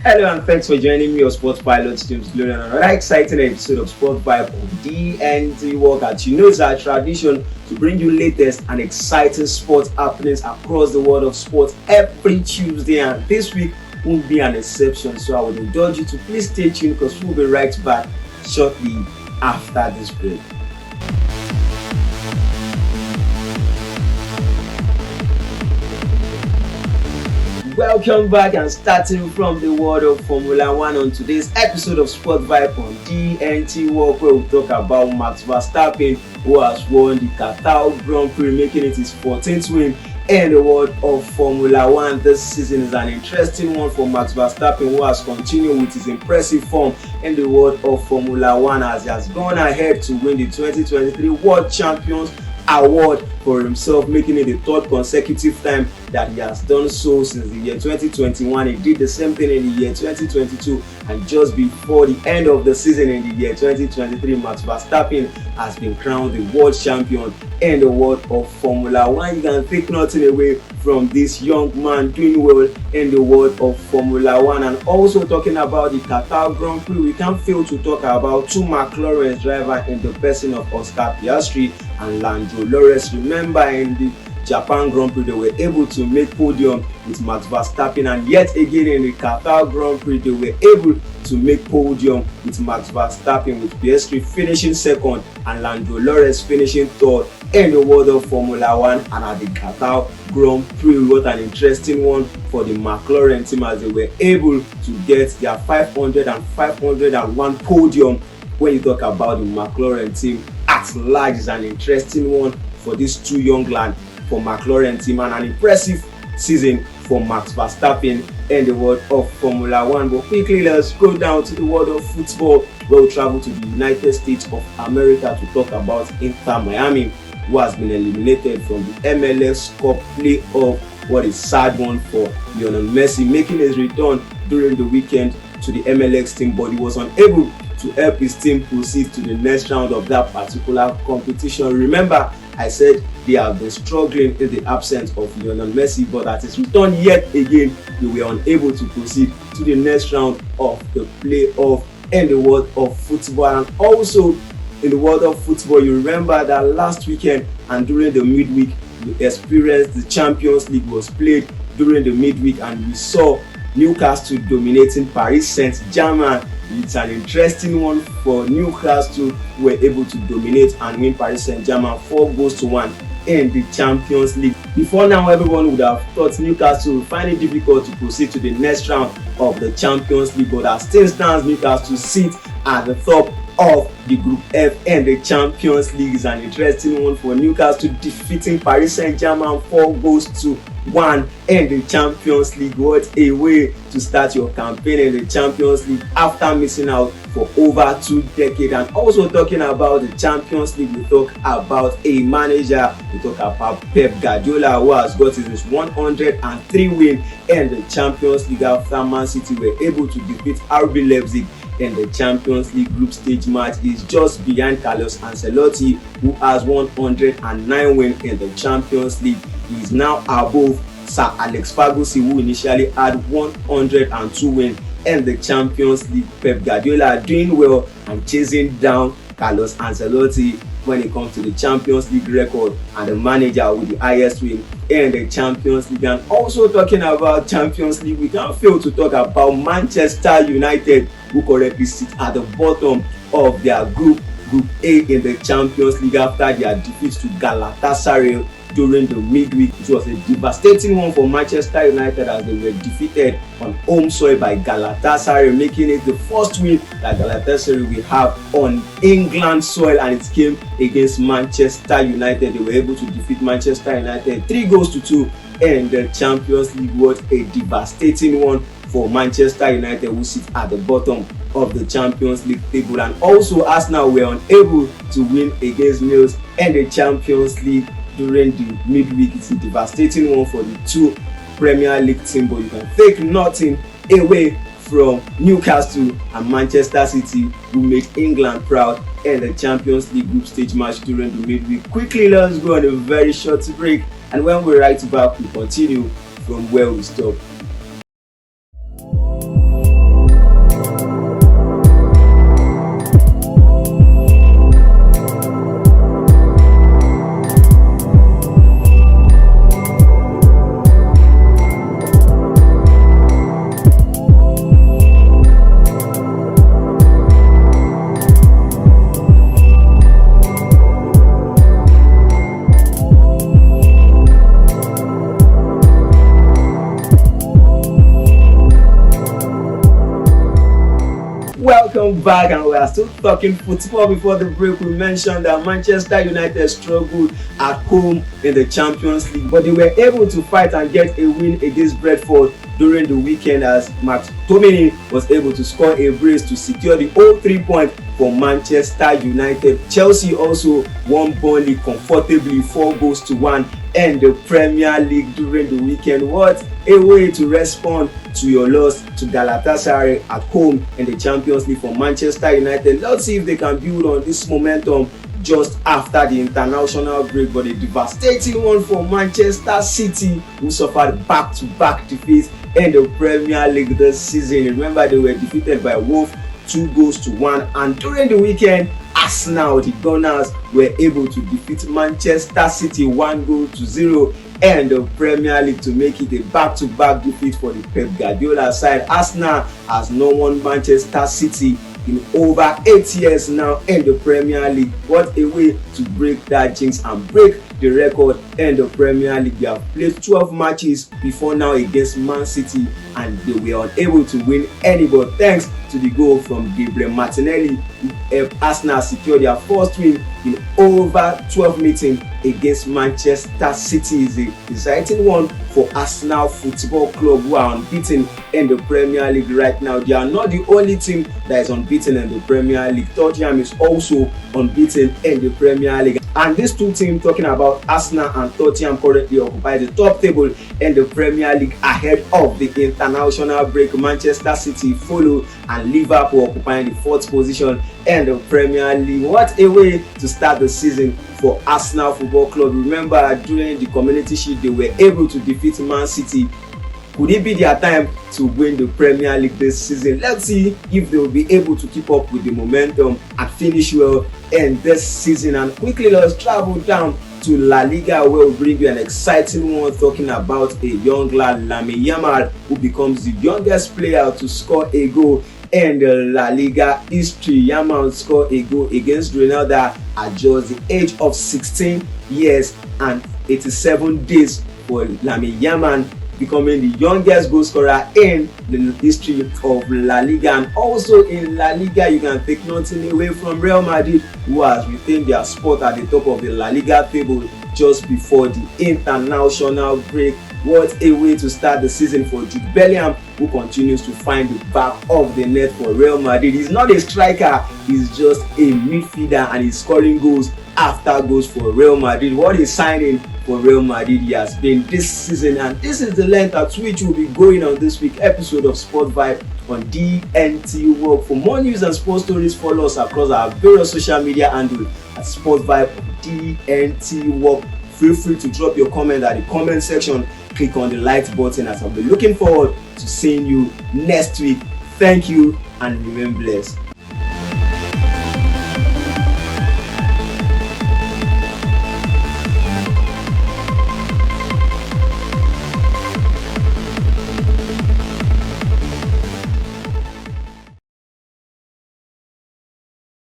Hello and thanks for joining me on Sports Pilot James Lorian on another exciting episode of Sport Vibe on DNT Workout. You know it's our tradition to bring you latest and exciting sports happenings across the world of sports every Tuesday, and this week won't be an exception. So I would indulge you to please stay tuned because we'll be right back shortly after this break. Welcome back, and starting from the world of Formula One on today's episode of Sport Vibe on DNT World, where we talk about Max Verstappen, who has won the Qatar Grand Prix, making it his 14th win in the world of Formula One. This season is an interesting one for Max Verstappen, who has continued with his impressive form in the world of Formula One as he has gone ahead to win the 2023 World Champions Award for himself, making it the third consecutive time that he has done so since the year 2021. He did the same thing in the year 2022, and just before the end of the season in the year 2023, Max Verstappen has been crowned the world champion in the world of Formula One. You can take nothing away from this young man doing well in the world of Formula One. And also talking about the Qatar Grand Prix, we can't fail to talk about two McLaren drivers in the person of Oscar Piastri and Lando Norris. Remember, in the Japan Grand Prix, they were able to make podium with Max Verstappen, and yet again in the Qatar Grand Prix, they were able to make podium with Max Verstappen, with Piastri finishing second and Lando Norris finishing third in the world of Formula One. And at the Qatar Grand Prix, what an interesting one for the McLaren team, as they were able to get their 500 and 501 podium. When you talk about the McLaren team at large, is an interesting one for these two young lads for McLaren team, and an impressive season for Max Verstappen in the world of Formula One. But quickly, let's go down to the world of football, where we travel to the United States of America to talk about Inter Miami, who has been eliminated from the MLS Cup playoff. What a sad one for Lionel Messi, making his return during the weekend to the MLS team, but he was unable to help his team proceed to the next round of that particular competition. Remember, I said they have been struggling in the absence of Lionel Messi, but at his return yet again, they were unable to proceed to the next round of the playoff in the world of football. And also in the world of football, you remember that last weekend and during the midweek, we experienced the Champions League was played during the midweek, and we saw Newcastle dominating Paris Saint-Germain. It's an interesting one for Newcastle, who were able to dominate and win Paris Saint-Germain 4-1 in the Champions League. Before now, everyone would have thought Newcastle would find it difficult to proceed to the next round of the Champions League, but as things stand, Newcastle sits at the top of the Group F and the Champions League. Is an interesting one for Newcastle, defeating Paris Saint-Germain 4-1 in the Champions League. What a way to start your campaign in the Champions League after missing out for over 2 decades. And also talking about the Champions League, we talk about a manager. We talk about Pep Guardiola, who has got his 103 win in the Champions League after Man City were able to defeat RB Leipzig in the Champions League group stage match. Is just behind Carlos Ancelotti, who has 109 wins in the Champions League. He is now above Sir Alex Ferguson, who initially had 102 wins in the Champions League. Pep Guardiola doing well and chasing down Carlos Ancelotti when it comes to the Champions League record, and the manager with the highest win in the Champions League. And also talking about Champions League, we can't fail to talk about Manchester United, who currently sit at the bottom of their Group A in the Champions League after their defeat to Galatasaray during the midweek. It was a devastating one for Manchester United, as they were defeated on home soil by Galatasaray, making it the first win that Galatasaray will have on England soil, and it came against Manchester United. They were able to defeat Manchester United 3-2 in the Champions League. What a devastating one for Manchester United, who sit at the bottom of the Champions League table. And also Arsenal were unable to win against Nice in the Champions League during the midweek. It's a devastating one for the two Premier League teams, but you can take nothing away from Newcastle and Manchester City, who made England proud in the Champions League group stage match during the midweek. Quickly, let's go on a very short break, and when we're right back, we continue from where we stopped. Welcome back, and we are still talking football. Before the break, we mentioned that Manchester United struggled at home in the Champions League, but they were able to fight and get a win against Brentford during the weekend as McTominay was able to score a brace to secure the 0-3 point for Manchester United. Chelsea also won Burnley comfortably 4-1 in the Premier League during the weekend. What a way to respond to your loss to Galatasaray at home in the Champions League for Manchester United. Let's see if they can build on this momentum just after the international break. But a devastating one for Manchester City, who suffered back-to-back defeats in the Premier League this season. Remember, they were defeated by Wolves 2-1, and during the weekend, Arsenal, the Gunners, were able to defeat Manchester City 1-0 in the Premier League to make it a back-to-back defeat for the Pep Guardiola side. Arsenal has not won Manchester City in over 8 years now in the Premier League. What a way to break that jinx and break the record in the Premier League. They have played 12 matches before now against Man City, and they were unable to win any, but thanks to the goal from Gabriel Martinelli, who helped Arsenal secure their first win in over 12 meetings against Manchester City. Is a exciting one for Arsenal Football Club, who are unbeaten in the Premier League right now. They are not the only team that is unbeaten in the Premier League. Tottenham is also unbeaten in the Premier League. And these two teams, talking about Arsenal and Tottenham, currently occupy the top table in the Premier League ahead of the international break. Manchester City follow, and Liverpool occupying the 4th position in the Premier League. What a way to start the season for Arsenal Football Club. Remember, during the Community Shield, they were able to defeat Man City. Could it be their time to win the Premier League this season? Let's see if they will be able to keep up with the momentum and finish well in this season. And quickly, let's travel down to La Liga, where we'll bring you an exciting one, talking about a young lad, Lamine Yamal, who becomes the youngest player to score a goal in the La Liga history. Yamal scored a goal against Granada at just the age of 16 years and 87 days for Lamine Yamal, becoming the youngest goal scorer in the history of La Liga. And also in La Liga, you can take nothing away from Real Madrid, who has retained their spot at the top of the La Liga table just before the international break. What a way to start the season for Jude Bellingham, who continues to find the back of the net for Real Madrid. He's not a striker, he's just a midfielder, and he's scoring goals after goals for Real Madrid. What a signing for Real Madrid he has been this season. And this is the length at which we'll be going on this week's episode of Sport Vibe on DNT World. For more news and sports stories, follow us across our various social media handles at Sport Vibe on DNT World. Feel free to drop your comment at the comment section. Click on the like button, as I'll be looking forward to seeing you next week. Thank you and remain blessed.